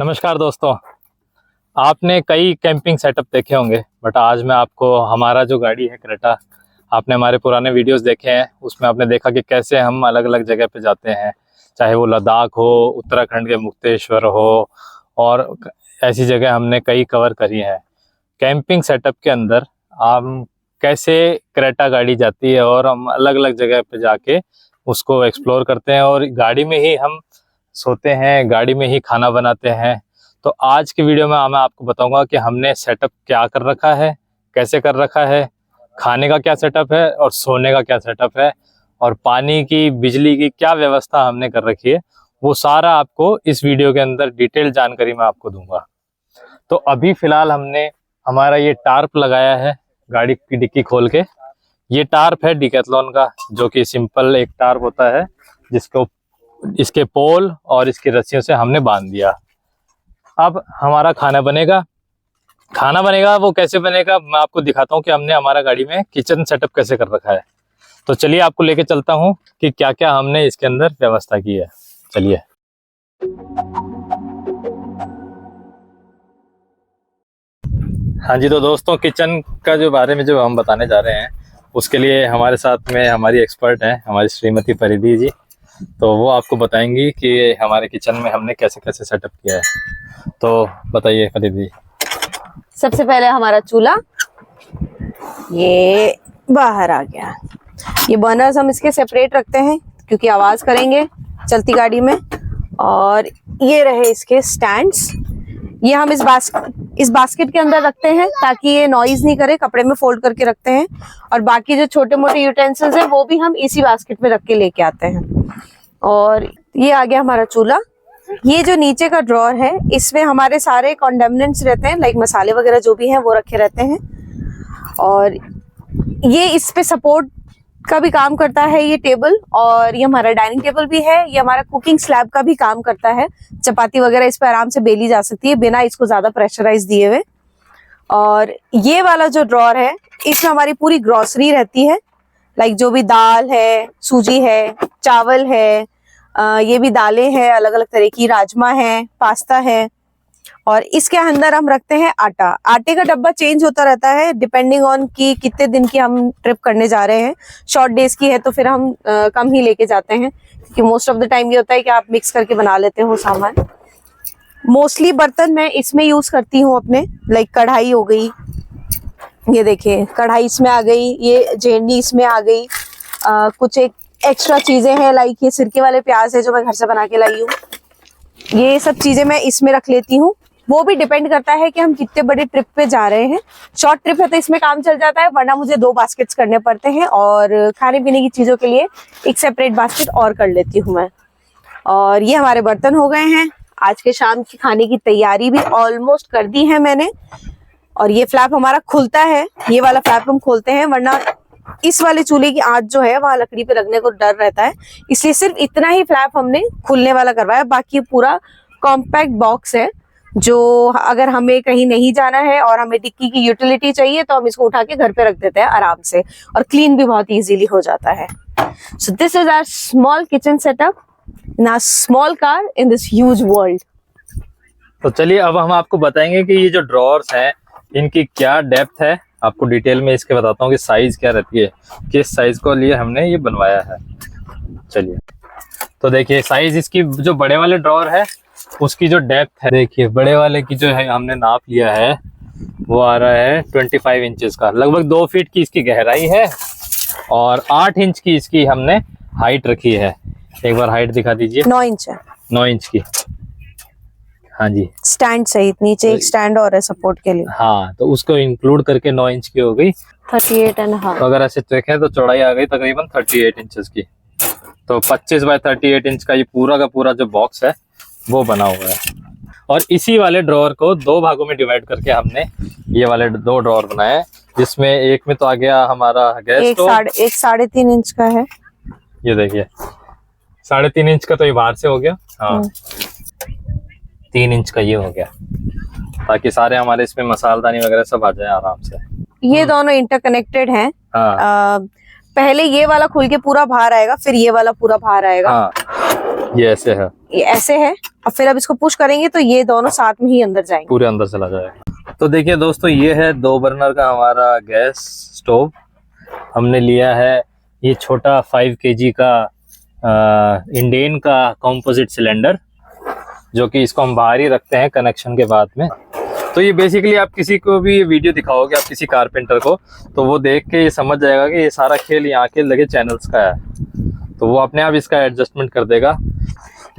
नमस्कार दोस्तों, आपने कई कैंपिंग सेटअप देखे होंगे बट आज मैं आपको हमारा जो गाड़ी है क्रेटा, आपने हमारे पुराने वीडियोस देखे हैं, उसमें आपने देखा कि कैसे हम अलग अलग जगह पे जाते हैं, चाहे वो लद्दाख हो, उत्तराखंड के मुक्तेश्वर हो और ऐसी जगह हमने कई कवर करी हैं। कैंपिंग सेटअप के अंदर हम कैसे क्रेटा गाड़ी जाती है और हम अलग अलग जगह पे जाके उसको एक्सप्लोर करते हैं और गाड़ी में ही हम सोते हैं, गाड़ी में ही खाना बनाते हैं। तो आज की वीडियो में मैं आपको बताऊंगा कि हमने सेटअप क्या कर रखा है, कैसे कर रखा है, खाने का क्या सेटअप है और सोने का क्या सेटअप है और पानी की, बिजली की क्या व्यवस्था हमने कर रखी है, वो सारा आपको इस वीडियो के अंदर डिटेल जानकारी मैं आपको दूंगा। तो अभी फिलहाल हमने हमारा ये टार्प लगाया है गाड़ी की डिक्की खोल के। ये टार्प है डिकैथलॉन का, जो कि सिंपल एक टार्प होता है जिसको इसके पोल और इसकी रस्सियों से हमने बांध दिया। अब हमारा खाना बनेगा। वो कैसे बनेगा मैं आपको दिखाता हूँ कि हमने हमारा गाड़ी में किचन सेटअप कैसे कर रखा है। तो चलिए आपको लेके चलता हूँ कि क्या क्या हमने इसके अंदर व्यवस्था की है। चलिए। हाँ जी, तो दोस्तों किचन का जो बारे में जो हम बताने जा रहे हैं उसके लिए हमारे साथ में हमारी एक्सपर्ट हैं, हमारी श्रीमती परिधि जी। तो वो आपको बताएंगी कि हमारे किचन में हमने कैसे कैसे सेटअप किया है। तो बताइए परिधि। सबसे पहले हमारा चूल्हा ये बाहर आ गया। ये बर्नर्स हम इसके सेपरेट रखते हैं क्योंकि आवाज करेंगे चलती गाड़ी में। और ये रहे इसके स्टैंड्स, ये हम इस बास्केट के अंदर रखते हैं ताकि ये नॉइज नहीं करे, कपड़े में फोल्ड करके रखते हैं। और बाकी जो छोटे मोटे यूटेंसिल्स हैं वो भी हम इसी बास्केट में रख के लेके आते हैं। और ये आ गया हमारा चूल्हा। ये जो नीचे का ड्रॉर है इसमें हमारे सारे कॉन्डेमिनेंट्स रहते हैं, लाइक मसाले वगैरह जो भी हैं वो रखे रहते हैं। और ये इस पे सपोर्ट का भी काम करता है ये टेबल, और ये हमारा डाइनिंग टेबल भी है। ये हमारा कुकिंग स्लैब का भी काम करता है, चपाती वगैरह इस पे आराम से बेली जा सकती है बिना इसको ज्यादा प्रेशराइज दिए हुए। और ये वाला जो ड्रॉर है इसमें हमारी पूरी ग्रोसरी रहती है, लाइक जो भी दाल है, सूजी है, चावल है, ये भी दालें हैं अलग अलग तरह की, राजमा है, पास्ता है। और इसके अंदर हम रखते हैं आटा। आटे का डब्बा चेंज होता रहता है डिपेंडिंग ऑन कि कितने दिन की हम ट्रिप करने जा रहे हैं। शॉर्ट डेज की है तो फिर हम कम ही लेके जाते हैं क्योंकि मोस्ट ऑफ द टाइम ये होता है कि आप मिक्स करके बना लेते हो सामान। मोस्टली बर्तन मैं इसमें यूज करती हूँ अपने, लाइक कढ़ाई हो गई, ये देखिए कढ़ाई इसमें आ गई, ये जेंडी इसमें आ गई। कुछ एक एक्स्ट्रा चीजें हैं लाइक ये सिरके वाले प्याज है जो मैं घर से बना के लाई हूँ, ये सब चीजें मैं इसमें रख लेती हूँ। वो भी डिपेंड करता है कि हम कितने बड़े ट्रिप पे जा रहे हैं। शॉर्ट ट्रिप है तो इसमें काम चल जाता है, वरना मुझे 2 बास्केट्स करने पड़ते हैं और खाने पीने की चीजों के लिए एक सेपरेट बास्केट और कर लेती हूँ मैं। और ये हमारे बर्तन हो गए हैं। आज के शाम की खाने की तैयारी भी ऑलमोस्ट कर दी है मैंने। और ये फ्लैप हमारा खुलता है, ये वाला फ्लैप हम खोलते हैं, वरना इस वाले चूल्हे की आंच जो है वहां लकड़ी पे लगने को डर रहता है, इसलिए सिर्फ इतना ही फ्लैप हमने खुलने वाला करवाया। बाकी पूरा कॉम्पैक्ट बॉक्स है जो अगर हमें कहीं नहीं जाना है और हमें डिक्की की यूटिलिटी चाहिए तो हम इसको उठा के घर पे रख देते हैं आराम से, और क्लीन भी बहुत इजीली हो जाता है। So this is our small kitchen setup in our small car in this huge world. तो चलिए अब हम आपको बताएंगे कि ये जो ड्रॉर्स हैं इनकी क्या डेप्थ है। आपको डिटेल में इसके बताता हूँ कि साइज क्या रहती है, किस साइज को लिए हमने ये बनवाया है। चलिए तो देखिए साइज इसकी, जो बड़े वाले ड्रॉर है उसकी जो डेप्थ है, देखिए बड़े वाले की जो है हमने नाप लिया है वो आ रहा है 25 इंचेस का, लगभग 2 फीट की इसकी गहराई है और 8 इंच की इसकी हमने हाइट रखी है। एक बार हाइट दिखा दीजिए। 9 इंच है। 9 इंच की, हाँ जी। स्टैंड सहित नीचे एक स्टैंड और है सपोर्ट के लिए। हाँ, तो उसको इंक्लूड करके 9 इंच की हो गई 38.5। तो अगर ऐसे देखें तो चौड़ाई आ गई तकरीबन 38 इंचेस की। तो 25 बाय 38 इंच का ये पूरा का पूरा जो बॉक्स है वो बना हुआ है। और इसी वाले ड्रॉअर को 2 भागों में डिवाइड करके हमने ये वाले 2 ड्रॉअर बनाए हैं, जिसमें एक में तो आ गया हमारा गैस स्टोव, एक 3.5 इंच का है। ये देखिए 3.5 इंच का तो ये बाहर से हो गया। हाँ, 3 इंच का ये हो गया, ताकि सारे हमारे इसमें मसालदानी वगैरह सब आ जाए आराम से। ये दोनों इंटरकनेक्टेड हैं। हाँ। पहले ये वाला खुल के पूरा बाहर आएगा, फिर ये वाला पूरा बाहर आएगा। हाँ। ये ऐसे है, ये ऐसे है। और फिर अब इसको पुश करेंगे तो ये दोनों साथ में ही अंदर जाएंगे, पूरे अंदर चला जाएगा। तो देखिए दोस्तों, ये है 2 बर्नर का हमारा गैस स्टोव। हमने लिया है ये छोटा 5 kg का इंडेन का कंपोजिट सिलेंडर, जो कि इसको हम बाहर ही रखते हैं कनेक्शन के बाद में। तो ये बेसिकली आप किसी को भी ये वीडियो दिखाओगे, आप किसी कारपेंटर को, तो वो देख के ये समझ जाएगा कि ये सारा खेल यहाँ के लगे चैनल्स का है, तो वो अपने आप इसका एडजस्टमेंट कर देगा।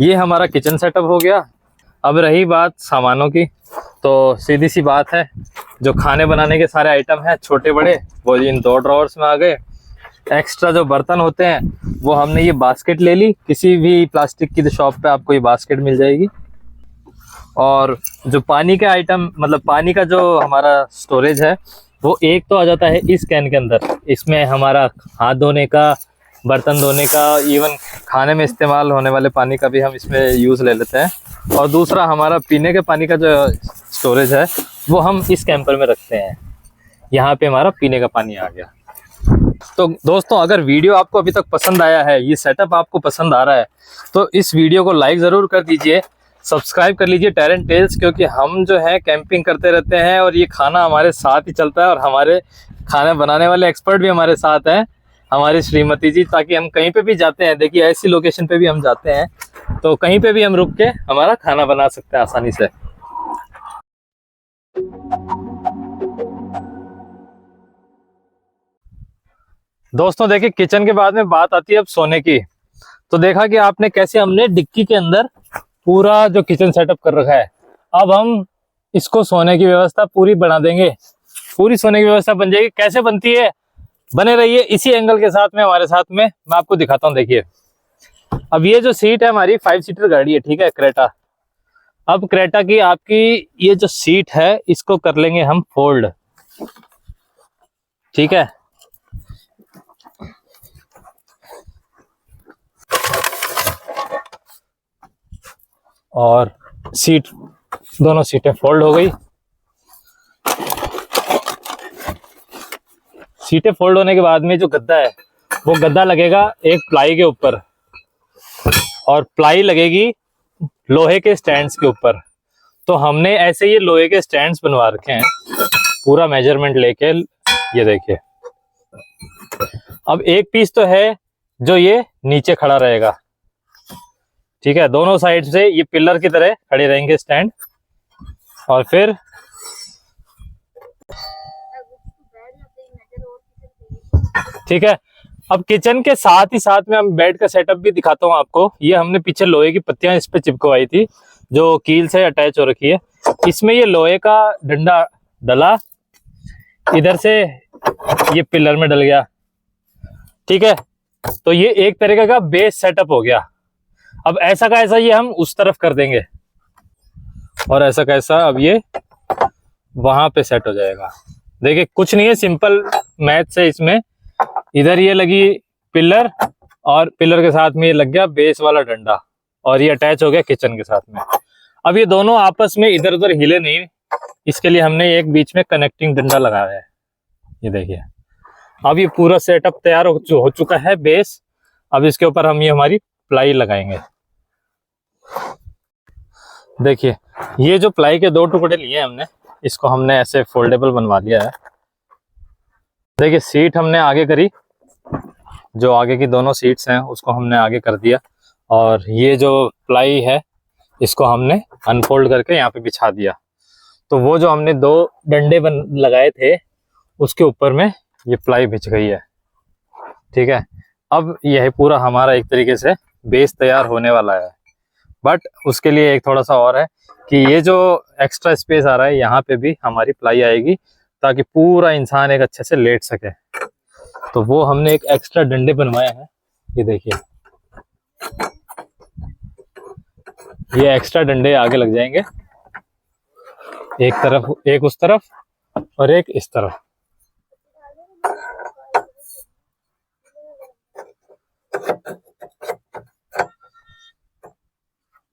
ये हमारा किचन सेटअप हो गया। अब रही बात सामानों की, तो सीधी सी बात है, जो खाने बनाने के सारे आइटम हैं छोटे बड़े, वो इन 2 ड्रॉवर्स में आ गए। एक्स्ट्रा जो बर्तन होते हैं वो हमने ये बास्केट ले ली, किसी भी प्लास्टिक की शॉप पे आपको ये बास्केट मिल जाएगी। और जो पानी के आइटम, मतलब पानी का जो हमारा स्टोरेज है, वो एक तो आ जाता है इस कैन के अंदर। इसमें हमारा हाथ धोने का, बर्तन धोने का, इवन खाने में इस्तेमाल होने वाले पानी का भी हम इसमें यूज़ ले लेते हैं। और दूसरा हमारा पीने के पानी का जो स्टोरेज है वो हम इस कैंपर में रखते हैं। यहाँ पे हमारा पीने का पानी आ गया। तो दोस्तों, अगर वीडियो आपको अभी तक पसंद आया है, ये सेटअप आपको पसंद आ रहा है, तो इस वीडियो को लाइक ज़रूर कर दीजिए, सब्सक्राइब कर लीजिए टैरेंट टेल्स, क्योंकि हम जो है कैंपिंग करते रहते हैं और ये खाना हमारे साथ ही चलता है, और हमारे खाना बनाने वाले एक्सपर्ट भी हमारे साथ हैं, हमारी श्रीमती जी। ताकि हम कहीं पे भी जाते हैं, देखिए ऐसी लोकेशन पे भी हम जाते हैं, तो कहीं पे भी हम रुक के हमारा खाना बना सकते हैं आसानी से। दोस्तों देखिए, किचन के बाद में बात आती है अब सोने की। तो देखा कि आपने कैसे हमने डिक्की के अंदर पूरा जो किचन सेटअप कर रखा है। अब हम इसको सोने की व्यवस्था पूरी बना देंगे, पूरी सोने की व्यवस्था बन जाएगी। कैसे बनती है, बने रहिए इसी एंगल के साथ में हमारे साथ में, मैं आपको दिखाता हूँ। देखिए, अब ये जो सीट है हमारी 5 सीटर गाड़ी है, ठीक है, क्रेटा। अब क्रेटा की आपकी ये जो सीट है, इसको कर लेंगे हम फोल्ड, ठीक है। और सीट, दोनों सीटें फोल्ड हो गई। सीटें फोल्ड होने के बाद में जो गद्दा है, वो गद्दा लगेगा एक प्लाई के ऊपर, और प्लाई लगेगी लोहे के स्टैंड्स के ऊपर। तो हमने ऐसे ये लोहे के स्टैंड्स बनवा रखे हैं, पूरा मेजरमेंट लेके। ये देखिए, अब एक पीस तो है जो ये नीचे खड़ा रहेगा, ठीक है। दोनों साइड से ये पिलर की तरह खड़े रहेंगे स्टैंड। और फिर ठीक है, अब किचन के साथ ही साथ में हम बेड का सेटअप भी दिखाता हूँ आपको। ये हमने पीछे लोहे की पत्तियां इस पे चिपकवाई थी, जो कील से अटैच हो रखी है। इसमें ये लोहे का डंडा डला, इधर से ये पिलर में डल गया, ठीक है। तो ये एक तरीके का बेस सेटअप हो गया। अब ऐसा का ऐसा ये हम उस तरफ कर देंगे, और ऐसा का ऐसा अब ये वहां पे सेट हो जाएगा। देखिए, कुछ नहीं है, सिंपल मैथ से इसमें इधर ये लगी पिलर, और पिलर के साथ में ये लग गया बेस वाला डंडा, और ये अटैच हो गया किचन के साथ में। अब ये दोनों आपस में इधर उधर हिले नहीं, इसके लिए हमने एक बीच में कनेक्टिंग डंडा लगाया है। ये देखिए, अब ये पूरा सेटअप तैयार हो चुका है बेस। अब इसके ऊपर हम ये हमारी प्लाई लगाएंगे। देखिए, ये जो प्लाई के 2 टुकड़े लिए हमने, इसको हमने ऐसे फोल्डेबल बनवा लिया है। देखिए, सीट हमने आगे करी, जो आगे की दोनों सीट्स हैं उसको हमने आगे कर दिया, और ये जो प्लाई है इसको हमने अनफोल्ड करके यहाँ पे बिछा दिया। तो वो जो हमने 2 डंडे लगाए थे, उसके ऊपर में ये प्लाई बिछ गई है, ठीक है। अब यह पूरा हमारा एक तरीके से बेस तैयार होने वाला है। बट उसके लिए एक थोड़ा सा और है कि ये जो एक्स्ट्रा स्पेस आ रहा है, यहाँ पे भी हमारी प्लाई आएगी, ताकि पूरा इंसान एक अच्छे से लेट सके। तो वो हमने एक एक्स्ट्रा डंडे बनवाए हैं। ये देखिए, ये एक्स्ट्रा डंडे आगे लग जाएंगे, एक तरफ, एक उस तरफ और एक इस तरफ।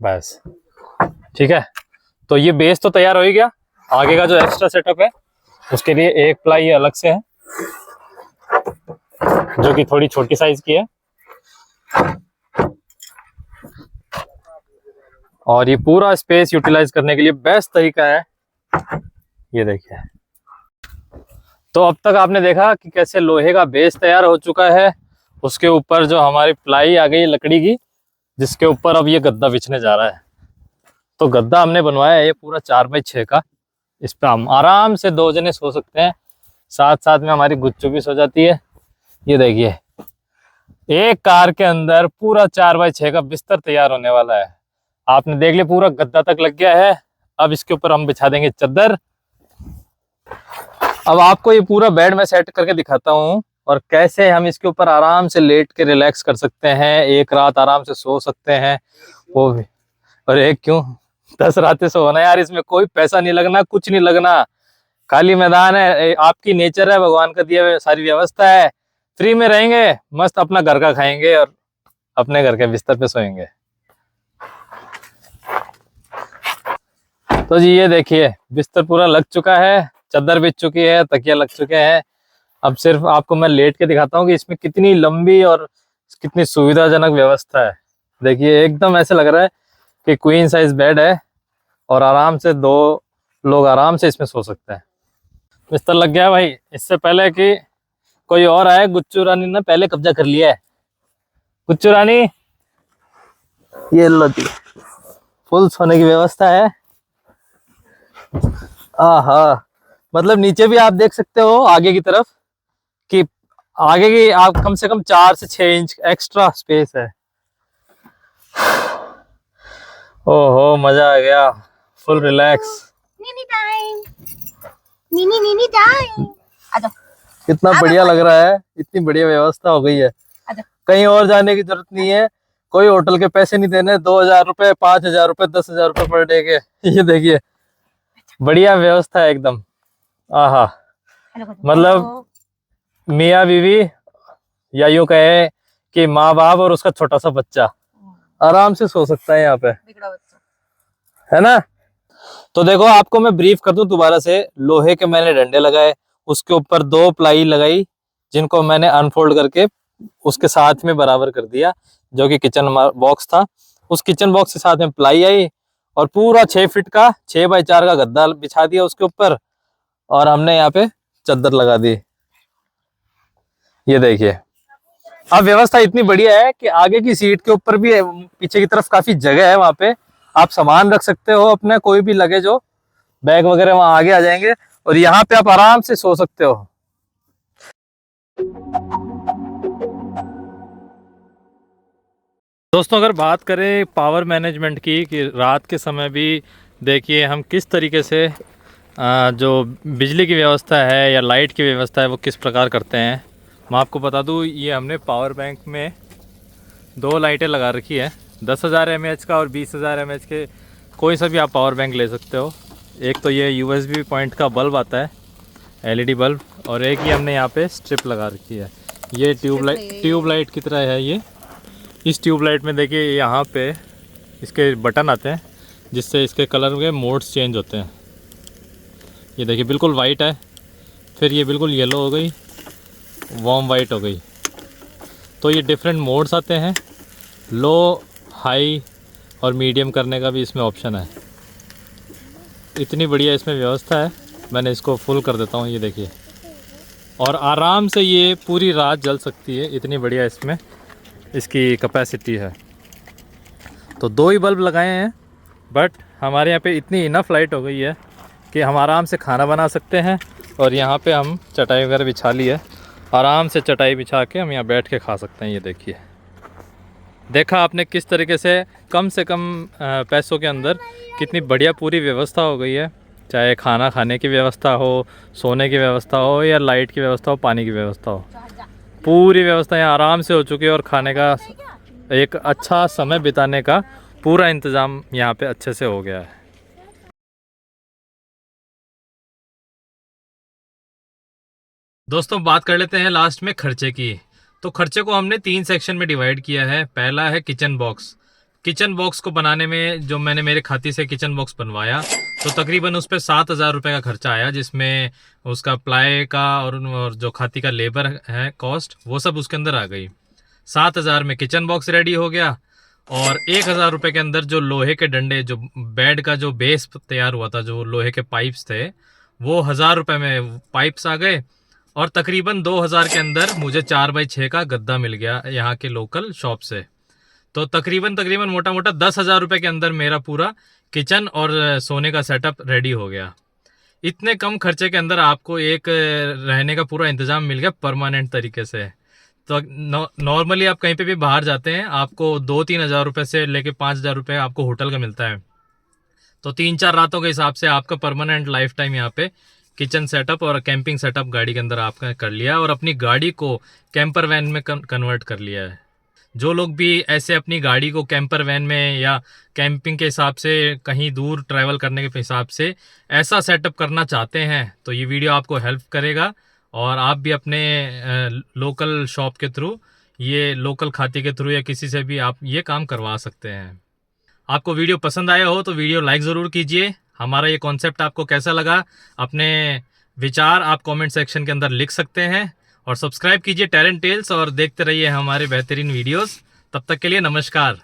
बस, ठीक है। तो ये बेस तो तैयार हो ही गया। आगे का जो एक्स्ट्रा सेटअप है उसके लिए एक प्लाई अलग से है, जो कि थोड़ी छोटी साइज की है। और ये पूरा स्पेस यूटिलाइज करने के लिए बेस्ट तरीका है। ये देखिए। तो अब तक आपने देखा कि कैसे लोहे का बेस तैयार हो चुका है, उसके ऊपर जो हमारी प्लाई आ गई लकड़ी की, जिसके ऊपर अब ये गद्दा बिछने जा रहा है। तो गद्दा हमने बनवाया है ये पूरा 4x6 का। इस पे हम आराम से 2 जने सो सकते हैं, साथ साथ में हमारी गुच्चू भी सो जाती है। ये देखिए, एक कार के अंदर पूरा 4x6 का बिस्तर तैयार होने वाला है। आपने देख लिया, पूरा गद्दा तक लग गया है। अब इसके ऊपर हम बिछा देंगे चादर। अब आपको ये पूरा बेड में सेट करके दिखाता हूँ और कैसे हम इसके ऊपर आराम से लेट के रिलैक्स कर सकते हैं, एक रात आराम से सो सकते हैं वो भी। और एक क्यों, 10 रातें सोना यार। इसमें कोई पैसा नहीं लगना, कुछ नहीं लगना, खाली मैदान है, आपकी नेचर है, भगवान का दिया हुआ सारी व्यवस्था है। फ्री में रहेंगे, मस्त अपना घर का खाएंगे और अपने घर के बिस्तर पे सोएंगे। तो जी ये देखिए, बिस्तर पूरा लग चुका है, चादर बिछ चुकी है, तकिया लग चुके हैं। अब सिर्फ आपको मैं लेट के दिखाता हूँ कि इसमें कितनी लंबी और कितनी सुविधाजनक व्यवस्था है। देखिए, एकदम ऐसे लग रहा है कि क्वीन साइज बेड है और आराम से 2 लोग आराम से इसमें सो सकते हैं। बिस्तर लग गया भाई। इससे पहले कि कोई और आए, गुच्चू रानी ने पहले कब्जा कर लिया है। गुच्चू रानी, ये लो जी, फुल सोने की व्यवस्था है। आहा, मतलब नीचे भी आप देख सकते हो आगे की तरफ कि आगे की आप कम से कम 4 से 6 इंच एक्स्ट्रा स्पेस है। ओहो, मजा आ गया, फुल रिलैक्स। नीनी टाइम, नीनी टाइम। आ जाओ। कितना बढ़िया लग रहा है, इतनी बढ़िया व्यवस्था हो गई है। आ जाओ। कहीं और जाने की जरूरत नहीं है, कोई होटल के पैसे नहीं देने। 2000 रुपए, 5000 रुपए, 10,000 रुपए पर डे के। ये देखिए, बढ़िया व्यवस्था है एकदम। आहा, मतलब मियाँ बीवी, या यूं कहे कि माँ बाप और उसका छोटा सा बच्चा आराम से सो सकता है यहाँ पे, है ना। तो देखो, आपको मैं ब्रीफ कर दूं दोबारा से। लोहे के मैंने डंडे लगाए, उसके ऊपर 2 प्लाई लगाई, जिनको मैंने अनफोल्ड करके उसके साथ में बराबर कर दिया, जो कि किचन बॉक्स था। उस किचन बॉक्स के साथ में प्लाई आई और पूरा 6 फीट का 6x4 का गद्दा बिछा दिया उसके ऊपर, और हमने यहाँ पे चादर लगा दी। ये देखिए, अब व्यवस्था इतनी बढ़िया है कि आगे की सीट के ऊपर भी, पीछे की तरफ काफी जगह है, वहां पे आप सामान रख सकते हो अपने, कोई भी लगेज हो, बैग वगैरह वहां आगे आ जाएंगे और यहाँ पे आप आराम से सो सकते हो। दोस्तों, अगर बात करें पावर मैनेजमेंट की, कि रात के समय भी देखिए हम किस तरीके से जो बिजली की व्यवस्था है या लाइट की व्यवस्था है वो किस प्रकार करते हैं। मैं आपको बता दूं, ये हमने पावर बैंक में 2 लाइटें लगा रखी है, 10,000 mAh का और 20,000 mAh के। कोई सा भी आप पावर बैंक ले सकते हो। एक तो ये USB पॉइंट का बल्ब आता है, LED बल्ब, और एक ही हमने यहाँ पे स्ट्रिप लगा रखी है। ये ट्यूबलाइट की तरह है ये। इस ट्यूबलाइट में देखिए, यहाँ पे इसके बटन आते हैं, जिससे इसके कलर के मोड्स चेंज होते हैं। ये देखिए, बिल्कुल वाइट है, फिर ये बिल्कुल येलो हो गई, वार्म वाइट हो गई। तो ये डिफरेंट मोड्स आते हैं, लो, हाई और मीडियम करने का भी इसमें ऑप्शन है। इतनी बढ़िया इसमें व्यवस्था है। मैंने इसको फुल कर देता हूँ, ये देखिए, और आराम से ये पूरी रात जल सकती है, इतनी बढ़िया इसमें इसकी कैपेसिटी है। तो 2 ही बल्ब लगाए हैं, बट हमारे यहाँ पे इतनी इनफ लाइट हो गई है कि हम आराम से खाना बना सकते हैं। और यहाँ पे हम चटाई वगैरह बिछा ली है, आराम से चटाई बिछा के हम यहाँ बैठ के खा सकते हैं। ये देखिए, देखा आपने किस तरीके से कम पैसों के अंदर कितनी बढ़िया पूरी व्यवस्था हो गई है। चाहे खाना खाने की व्यवस्था हो, सोने की व्यवस्था हो, या लाइट की व्यवस्था हो, पानी की व्यवस्था हो, पूरी व्यवस्था यहाँ आराम से हो चुकी है। और खाने का एक अच्छा समय बिताने का पूरा इंतज़ाम यहाँ पे अच्छे से हो गया है। दोस्तों, बात कर लेते हैं लास्ट में खर्चे की। तो खर्चे को हमने 3 सेक्शन में डिवाइड किया है। पहला है किचन बॉक्स। किचन बॉक्स को बनाने में जो मैंने मेरे खाते से किचन बॉक्स बनवाया, तो तकरीबन उस पर 7,000 रुपये का खर्चा आया, जिसमें उसका प्लाई का और जो खाती का लेबर है कॉस्ट, वो सब उसके अंदर आ गई। 7,000 में किचन बॉक्स रेडी हो गया। और 1,000 रुपये के अंदर जो लोहे के डंडे, जो बेड का जो बेस तैयार हुआ था, जो लोहे के पाइप्स थे, वो 1,000 रुपये में पाइप्स आ गए। और तकरीबन 2,000 के अंदर मुझे 4x6 का गद्दा मिल गया यहाँ के लोकल शॉप से। तो तकरीबन मोटा मोटा 10,000 रुपये के अंदर मेरा पूरा किचन और सोने का सेटअप रेडी हो गया। इतने कम खर्चे के अंदर आपको एक रहने का पूरा इंतज़ाम मिल गया परमानेंट तरीके से। तो नॉर्मली आप कहीं पे भी बाहर जाते हैं, आपको 2-3 हज़ार रुपये से लेके 5,000 रुपये आपको होटल का मिलता है। तो 3-4 रातों के हिसाब से आपका परमानेंट लाइफ टाइम यहाँ पे किचन सेटअप और कैंपिंग सेटअप गाड़ी के अंदर आपने कर लिया और अपनी गाड़ी को कैंपर वैन में कन्वर्ट कर लिया है। जो लोग भी ऐसे अपनी गाड़ी को कैंपर वैन में या कैंपिंग के हिसाब से कहीं दूर ट्रैवल करने के हिसाब से ऐसा सेटअप करना चाहते हैं, तो ये वीडियो आपको हेल्प करेगा और आप भी अपने लोकल शॉप के थ्रू, ये लोकल खाते के थ्रू या किसी से भी आप ये काम करवा सकते हैं। आपको वीडियो पसंद आया हो तो वीडियो लाइक ज़रूर कीजिए। हमारा ये कॉन्सेप्ट आपको कैसा लगा, अपने विचार आप कमेंट सेक्शन के अंदर लिख सकते हैं। और सब्सक्राइब कीजिए टैलेंट टेल्स और देखते रहिए हमारे बेहतरीन वीडियोस। तब तक के लिए नमस्कार।